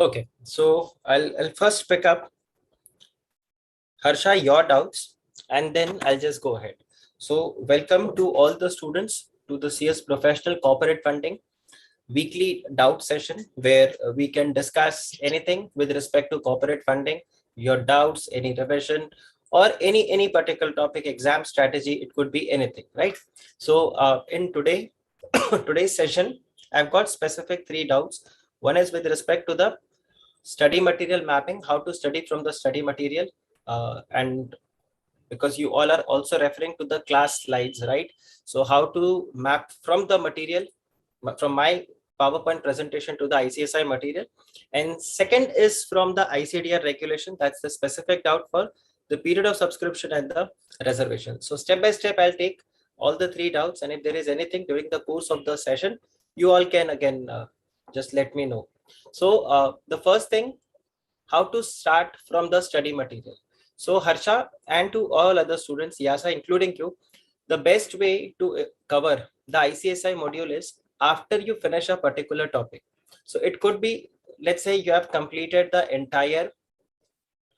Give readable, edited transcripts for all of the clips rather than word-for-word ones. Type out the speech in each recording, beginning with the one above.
Okay, so I'll first pick up Harsha your doubts and then I'll just go ahead. So welcome to all the students to the CS Professional Corporate Funding weekly doubt session where we can discuss anything with respect to corporate funding, your doubts, any revision or any particular topic, exam strategy, it could be anything, right? So in today's session, I've got specific three doubts. One is with respect to the study material mapping, how to study from the study material, and because you all are also referring to the class slides, right? So how to map from the material, from my PowerPoint presentation to the ICSI material. And second is from the ICDR regulation. That's the specific doubt for the period of subscription and the reservation. So step by step, I'll take all the three doubts. And if there is anything during the course of the session, you all can again just let me know. So the first thing, how to start from the study material. So Harsha and to all other students, Yasa including you, the best way to cover the ICSI module is after you finish a particular topic. So it could be, let's say you have completed the entire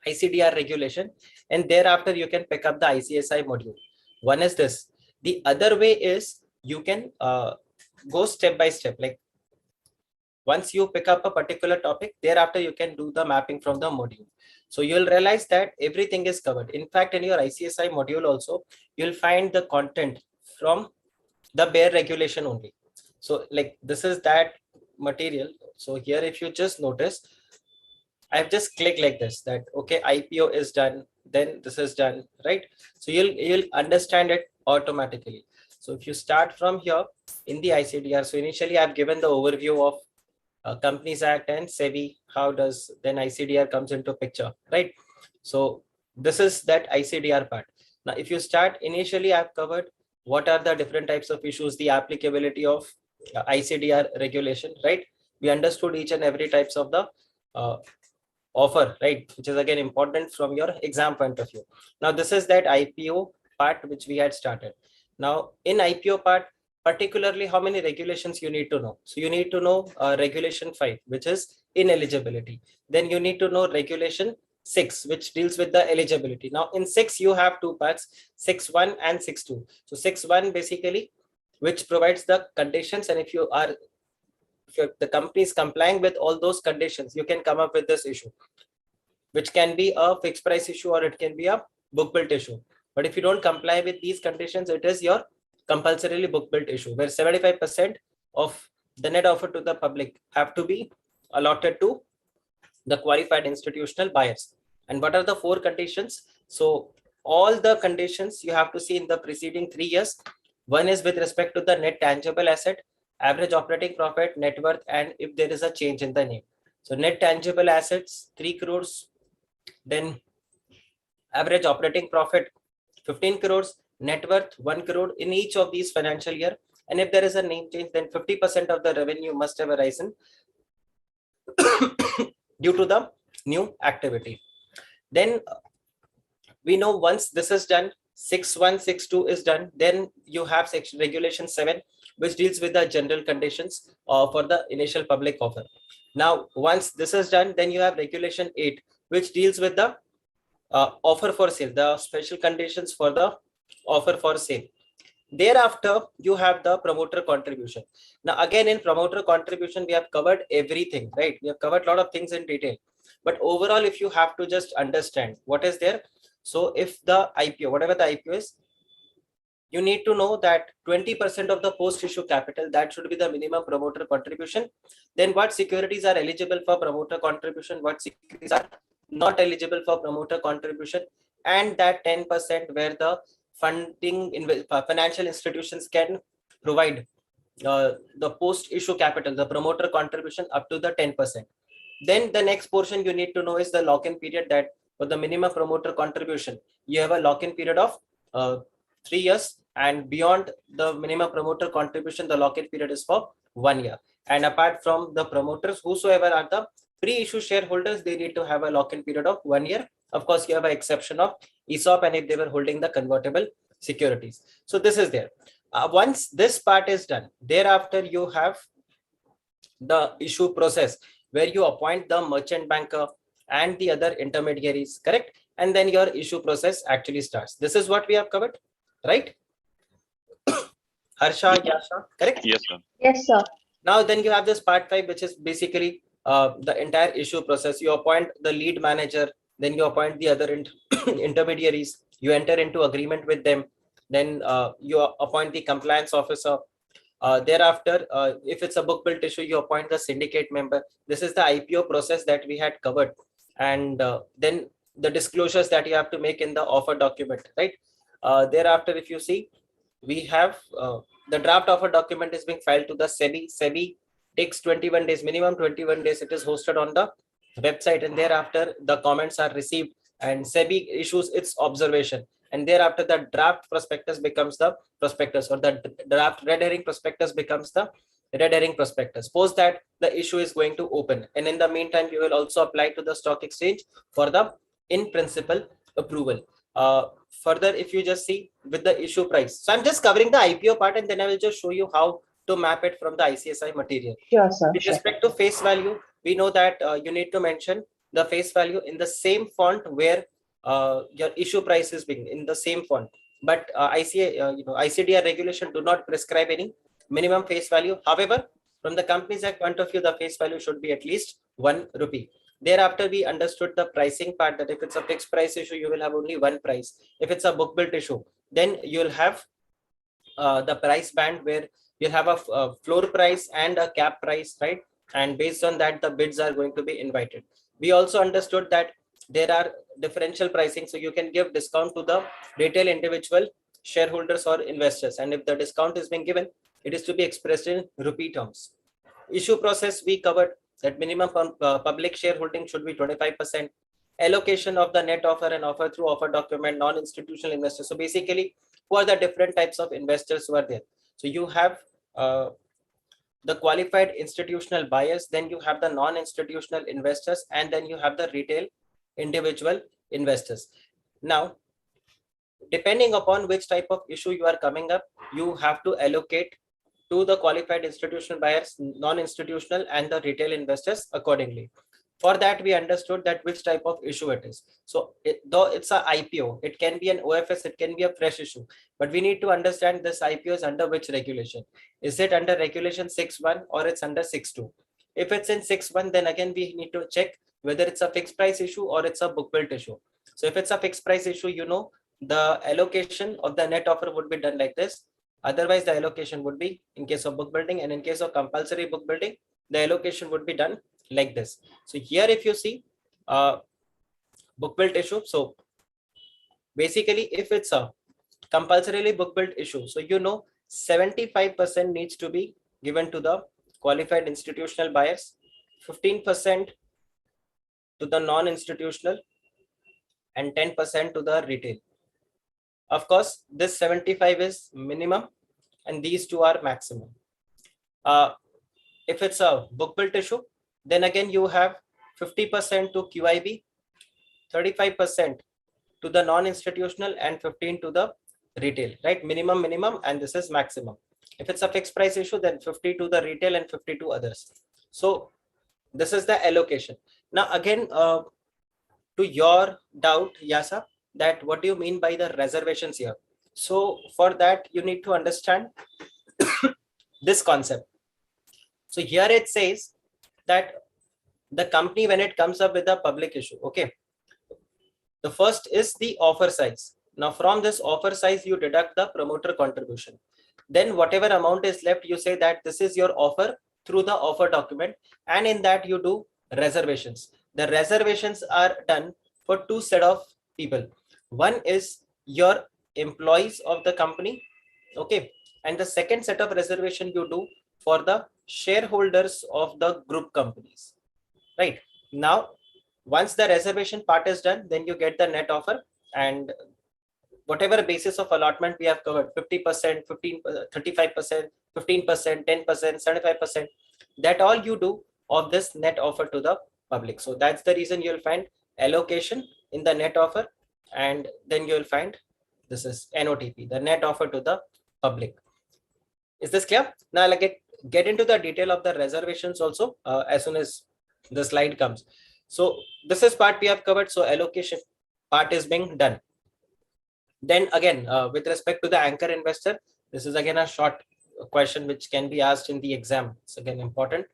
ICDR regulation and thereafter you can pick up the ICSI module. One is this. The other way is you can go step by step. Like once you pick up a particular topic, thereafter you can do the mapping from the module. So you'll realize that everything is covered. In fact, in your ICSI module also, you'll find the content from the bare regulation only. So like this is that material. So here, if you just notice, I've just clicked like this, that okay, IPO is done, then this is done, right? So you'll understand it automatically. So if you start from here in the ICDR, so initially I've given the overview of Companies Act and SEBI, how does then ICDR comes into picture, right? So this is that ICDR part. Now, if you start initially, I've covered what are the different types of issues, the applicability of ICDR regulation, right? We understood each and every types of the offer, right? Which is again important from your exam point of view. Now, this is that IPO part which we had started. Now, in IPO part, particularly how many regulations you need to know. So you need to know regulation 5, which is ineligibility. Then you need to know regulation 6, which deals with the eligibility. Now in 6, you have two parts, 6.1 and 6.2. So 6.1 basically, which provides the conditions. And if the company is complying with all those conditions, you can come up with this issue, which can be a fixed price issue or it can be a book built issue. But if you don't comply with these conditions, it is your compulsorily book built issue, where 75% of the net offer to the public have to be allotted to the qualified institutional buyers. And what are the 4 conditions? So all the conditions you have to see in the preceding 3 years. One is with respect to the net tangible asset, average operating profit, net worth, and if there is a change in the name. So net tangible assets 3 crores, then average operating profit 15 crores, net worth 1 crore in each of these financial year. And if there is a name change, then 50% of the revenue must have arisen due to the new activity. Then we know once this is done, 6162 is done, then you have section regulation 7, which deals with the general conditions for the initial public offer. Now, once this is done, then you have regulation 8, which deals with the offer for sale, the special conditions for the offer for sale. Thereafter, you have the promoter contribution. Now, again, in promoter contribution, we have covered everything, right? We have covered a lot of things in detail. But overall, if you have to just understand what is there. So if the IPO, whatever the IPO is, you need to know that 20% of the post-issue capital, that should be the minimum promoter contribution. Then what securities are eligible for promoter contribution, what securities are not eligible for promoter contribution, and that 10% where the funding in financial institutions can provide the post-issue capital, the promoter contribution up to the 10%. Then the next portion you need to know is the lock-in period, that for the minimum promoter contribution, you have a lock-in period of 3 years, and beyond the minimum promoter contribution, the lock-in period is for 1 year. And apart from the promoters, whosoever are the pre-issue shareholders, they need to have a lock-in period of 1 year. Of course, you have an exception of ESOP and if they were holding the convertible securities. So this is there. Once this part is done, thereafter you have the issue process, where you appoint the merchant banker and the other intermediaries, correct? And then your issue process actually starts. This is what we have covered, right? Harsha, Yasha, correct? Yes, sir. Yes, sir. Now then you have this part 5, which is basically the entire issue process. You appoint the lead manager, then you appoint the other intermediaries, you enter into agreement with them, then you appoint the compliance officer. Thereafter, if it's a book built issue, you appoint the syndicate member. This is the IPO process that we had covered. And then the disclosures that you have to make in the offer document, right? Thereafter, if you see, we have the draft offer document is being filed to the SEBI. SEBI takes 21 days, minimum 21 days. It is hosted on the website, and thereafter the comments are received and SEBI issues its observation. And thereafter the draft prospectus becomes the prospectus, or the draft red herring prospectus becomes the red herring prospectus. Post that, the issue is going to open, and in the meantime you will also apply to the stock exchange for the in principle approval. Further, if you just see with the issue price, so I'm just covering the IPO part, and then I will just show you how to map it from the ICSI material. Sure, sir. With respect to face value, we know that you need to mention the face value in the same font where your issue price is being, in the same font. But ICDR regulation do not prescribe any minimum face value. However, from the Companies Act point of view, the face value should be at least 1 rupee. Thereafter, we understood the pricing part, that if it's a fixed price issue, you will have only one price. If it's a book built issue, then you'll have the price band where you'll have a floor price and a cap price, right? And based on that, the bids are going to be invited. We also understood that there are differential pricing, so you can give discount to the retail individual shareholders or investors, and if the discount is being given, it is to be expressed in rupee terms. Issue process we covered, that minimum public shareholding should be 25%. Allocation of the net offer and offer through offer document, non-institutional investors. So basically, who are the different types of investors who are there? So you have the qualified institutional buyers, then you have the non-institutional investors, and then you have the retail individual investors. Now, depending upon which type of issue you are coming up, you have to allocate to the qualified institutional buyers, non-institutional, and the retail investors accordingly. For that, we understood that which type of issue it is. So though it's a IPO, it can be an OFS, it can be a fresh issue, but we need to understand this IPO is under which regulation. Is it under regulation 6.1 or it's under 6.2? If it's in 6.1, then again we need to check whether it's a fixed price issue or it's a book built issue. So if it's a fixed price issue, you know, the allocation of the net offer would be done like this. Otherwise, the allocation would be, in case of book building, and in case of compulsory book building, the allocation would be done like this. So here, if you see book built issue, so basically, if it's a compulsorily book built issue, so you know 75% needs to be given to the qualified institutional buyers, 15% to the non-institutional, and 10% to the retail. Of course, this 75 is minimum and these two are maximum. If it's a book built issue, then again you have 50% to QIB, 35% to the non-institutional, and 15 to the retail, right? Minimum, and this is maximum. If it's a fixed price issue, then 50 to the retail and 50 to others. So this is the allocation. Now again, to your doubt, Yasa, that what do you mean by the reservations here? So for that, you need to understand this concept. So here it says that the company, when it comes up with a public issue, okay, the first is the offer size. Now from this offer size, you deduct the promoter contribution. Then whatever amount is left, you say that this is your offer through the offer document, and in that you do reservations. The reservations are done for two set of people. One is your employees of the company, okay, and the second set of reservation you do for the shareholders of the group companies, right? Now, once the reservation part is done, then you get the net offer, and whatever basis of allotment we have covered, 50%, 15, 35%, 15%, 10%, 75%, that all you do of this net offer to the public. So that's the reason you'll find allocation in the net offer, and then you'll find this is NOTP, the net offer to the public. Is this clear? Now I'll get into the detail of the reservations also as soon as the slide comes. So this is part we have covered. So allocation part is being done. Then again, with respect to the anchor investor, this is again a short question which can be asked in the exam. It's again important.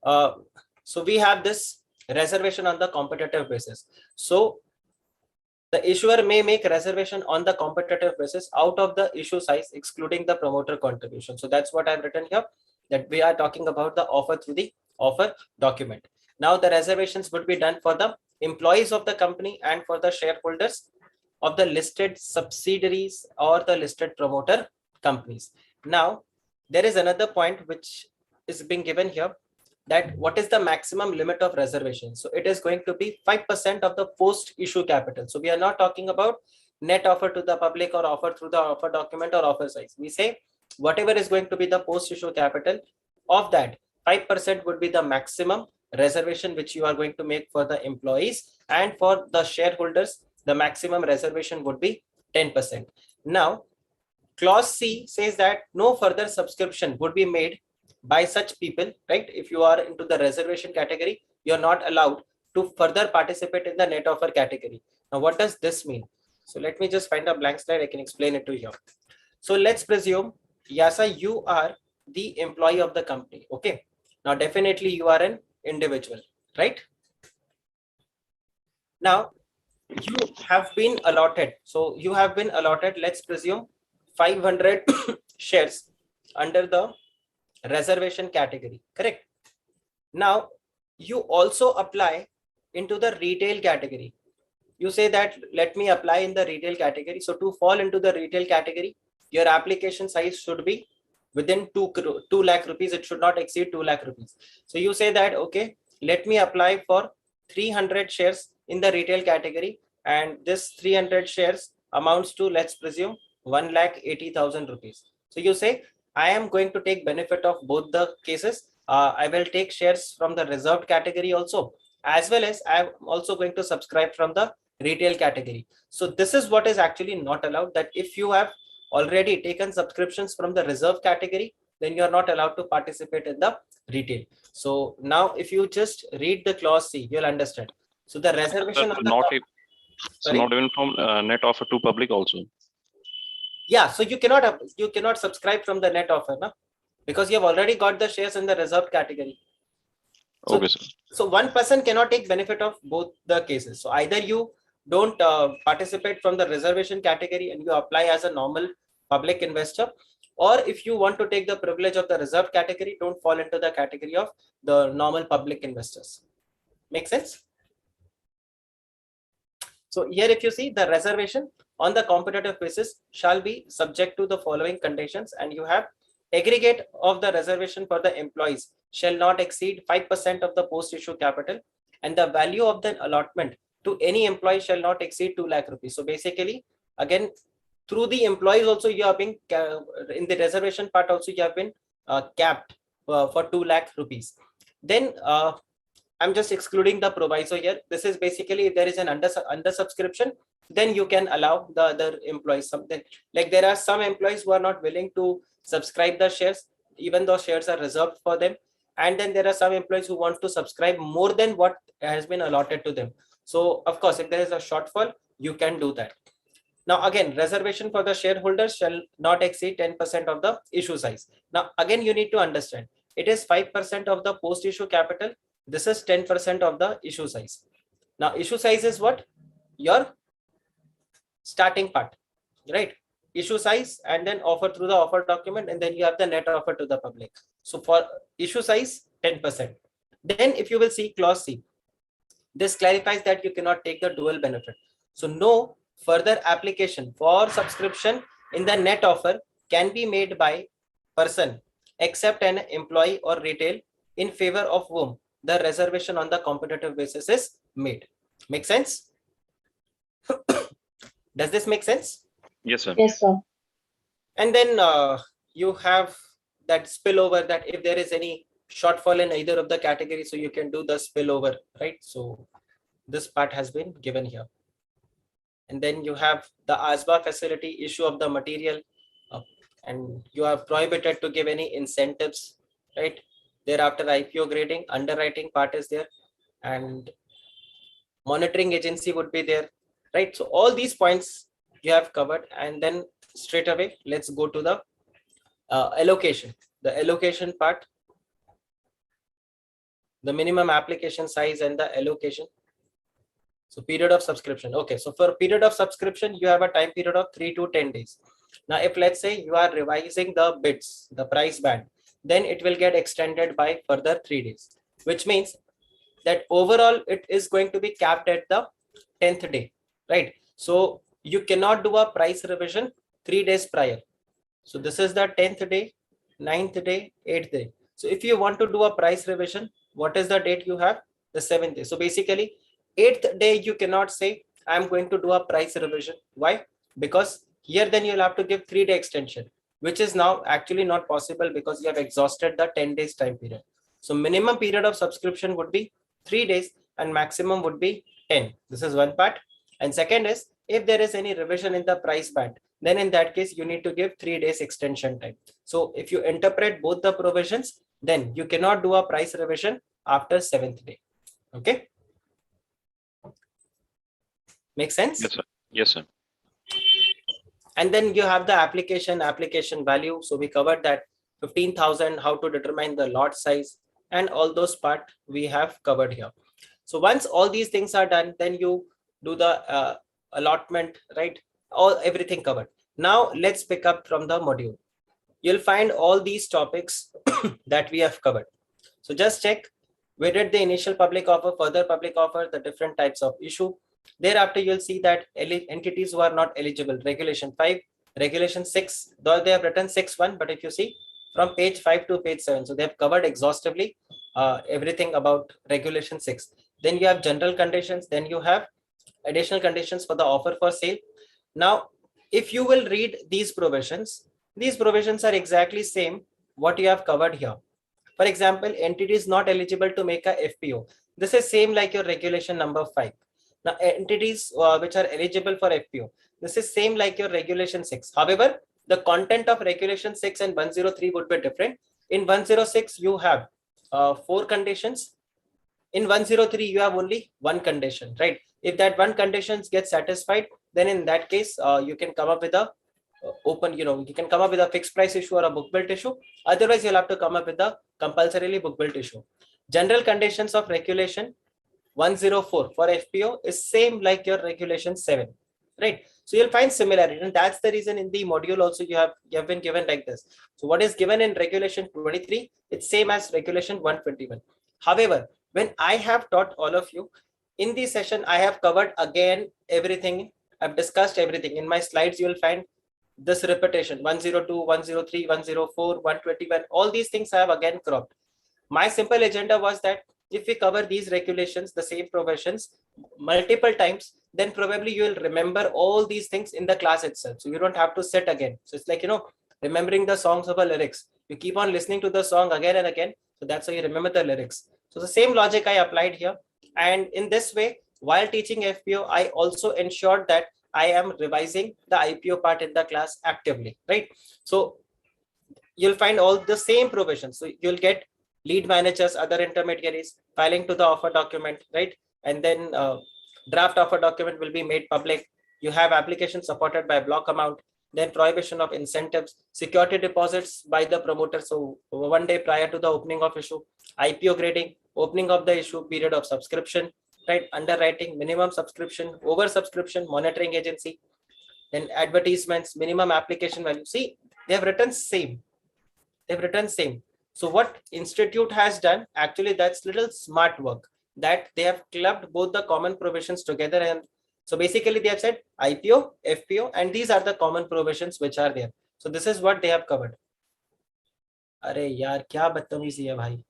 So we have this reservation on the competitive basis. So the issuer may make reservation on the competitive basis out of the issue size, excluding the promoter contribution. So that's what I've written here, that we are talking about the offer through the offer document. Now the reservations would be done for the employees of the company and for the shareholders of the listed subsidiaries or the listed promoter companies. Now, there is another point which is being given here, that what is the maximum limit of reservation. So it is going to be 5% of the post issue capital. So we are not talking about net offer to the public or offer through the offer document or offer size. We say whatever is going to be the post issue capital, of that 5% would be the maximum reservation which you are going to make for the employees, and for the shareholders the maximum reservation would be 10%. Now clause C says that no further subscription would be made by such people, right? If you are into the reservation category, you're not allowed to further participate in the net offer category. Now what does this mean? So let me just find a blank slide, I can explain it to you. So let's presume, Yasa, you are the employee of the company. Okay, now definitely you are an individual, right? Now you have been allotted, so you have been allotted, let's presume 500 shares under the reservation category, correct? Now you also apply into the retail category. You say that let me apply in the retail category. So to fall into the retail category, your application size should be within 2 lakh rupees. It should not exceed 2 lakh rupees. So you say that, okay, let me apply for 300 shares in the retail category, and this 300 shares amounts to, let's presume, 1,80,000 rupees. So you say, I am going to take benefit of both the cases. I will take shares from the reserved category also, as well as I am also going to subscribe from the retail category. So this is what is actually not allowed, that if you have already taken subscriptions from the reserve category, then you are not allowed to participate in the retail. So now if you just read the clause C, you'll understand. So the reservation of the not even from net offer to public also. Yeah, so you cannot subscribe from the net offer, na? Because you have already got the shares in the reserved category. So, okay, sir. So one person cannot take benefit of both the cases. So either you don't participate from the reservation category and you apply as a normal public investor, or if you want to take the privilege of the reserved category, don't fall into the category of the normal public investors. Make sense? So here, if you see, the reservation on the competitive basis shall be subject to the following conditions, and you have aggregate of the reservation for the employees shall not exceed 5% of the post-issue capital, and the value of the allotment to any employee shall not exceed 2 lakh rupees. So basically, again, through the employees also you have been in the reservation part also you have been capped for 2 lakh rupees. Then I'm just excluding the proviso here. This is basically, if there is an under subscription, then you can allow the other employees something. Like there are some employees who are not willing to subscribe the shares, even though shares are reserved for them. And then there are some employees who want to subscribe more than what has been allotted to them. So of course, if there is a shortfall, you can do that. Now again, reservation for the shareholders shall not exceed 10% of the issue size. Now again, you need to understand, it is 5% of the post issue capital. This is 10% of the issue size. Now issue size is what? Your starting part, right? Issue size, and then offer through the offer document, and then you have the net offer to the public. So for issue size, 10%. Then if you will see clause C, this clarifies that you cannot take the dual benefit. So no further application for subscription in the net offer can be made by person except an employee or retail in favor of whom the reservation on the competitive basis is made. Make sense? Does this make sense? Yes, sir. Yes, sir. And then you have that spillover, that if there is any shortfall in either of the categories, so you can do the spillover, right? So this part has been given here. And then you have the ASBA facility, issue of the material, and you are prohibited to give any incentives, right? Thereafter, IPO grading, underwriting part is there, and monitoring agency would be there, right? So all these points you have covered, and then straight away, let's go to the allocation. The allocation part, the minimum application size and the allocation. So period of subscription. Okay, so for period of subscription, you have a time period of 3 to 10 days. Now, if let's say you are revising the bids, the price band, then it will get extended by further 3 days, which means that overall it is going to be capped at the 10th day, right? So you cannot do a price revision 3 days prior. So this is the 10th day, 9th day, 8th day. So if you want to do a price revision, what is the date you have? The 7th day. So basically 8th day, you cannot say I'm going to do a price revision. Why? Because here then you'll have to give 3-day extension, which is now actually not possible because you have exhausted the 10 days time period. So minimum period of subscription would be 3 days and maximum would be 10. This is one part. And second is, if there is any revision in the price band, then in that case, you need to give 3 days extension time. So if you interpret both the provisions, then you cannot do a price revision after 7th day. Okay. Make sense? Yes, sir. Yes, sir. And then you have the application value. So we covered that 15,000, how to determine the lot size, and all those part we have covered here. So once all these things are done, then you do the allotment, right? Everything covered. Now let's pick up from the module. You'll find all these topics that we have covered. So just check, we did the initial public offer, further public offer, the different types of issue. Thereafter, you'll see that entities who are not eligible, regulation 5, regulation 6, though they have written 6.1, but if you see from page 5 to page 7, so they have covered exhaustively everything about regulation 6. Then you have general conditions, then you have additional conditions for the offer for sale. Now, if you will read these provisions are exactly same what you have covered here. For example, entities not eligible to make a FPO. This is same like your regulation number 5. Now, entities which are eligible for FPO, this is same like your regulation 6. However, the content of regulation 6 and 103 would be different. In 106, you have 4 conditions. In 103, you have only one condition, right? If that one condition gets satisfied, then in that case, you can come up with a you can come up with a fixed price issue or a book built issue. Otherwise, you'll have to come up with a compulsorily book built issue. General conditions of regulation 104 for FPO is same like your regulation 7, right? So you'll find similarity, and that's the reason in the module also you have been given like this. So what is given in regulation 23, it's same as regulation 121. However, when I have taught all of you in this session, I have covered again everything. I've discussed everything. In my slides, you will find this repetition 102, 103, 104, 121. All these things I have again cropped. My simple agenda was that if we cover these regulations, the same provisions multiple times, then probably you will remember all these things in the class itself. So you don't have to sit again. So it's like, remembering the songs of a lyrics. You keep on listening to the song again and again. So that's how you remember the lyrics. So the same logic I applied here. And in this way, while teaching FPO, I also ensured that I am revising the IPO part in the class actively, right? So you'll find all the same provisions. So you'll get lead managers, other intermediaries, filing to the offer document, right? And then draft offer document will be made public. You have applications supported by block amount, then prohibition of incentives, security deposits by the promoter. So 1 day prior to the opening of issue, IPO grading, opening of the issue, period of subscription, right? Underwriting, minimum subscription, over subscription, monitoring agency, then advertisements, minimum application value. See, they have written same. They've written same. So what institute has done, actually that's little smart work, that they have clubbed both the common provisions together. And so basically they have said IPO, FPO, and these are the common provisions which are there. So this is what they have covered. अरे यार क्या बदतमीजी है भाई.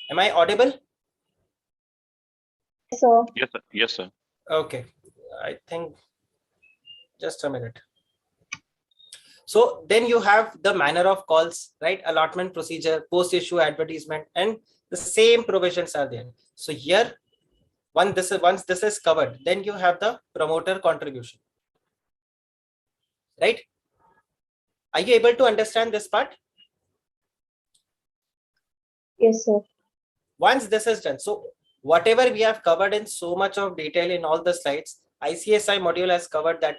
Am I audible? So Yes, sir. Yes, sir. Okay, I think just a minute. So then you have the manner of calls, right? Allotment procedure, post-issue advertisement, and the same provisions are there. So here, once this is covered, then you have the promoter contribution. right? Are you able to understand this part? Yes, sir. Once this is done, so whatever we have covered in so much of detail in all the slides, ICSI module has covered that in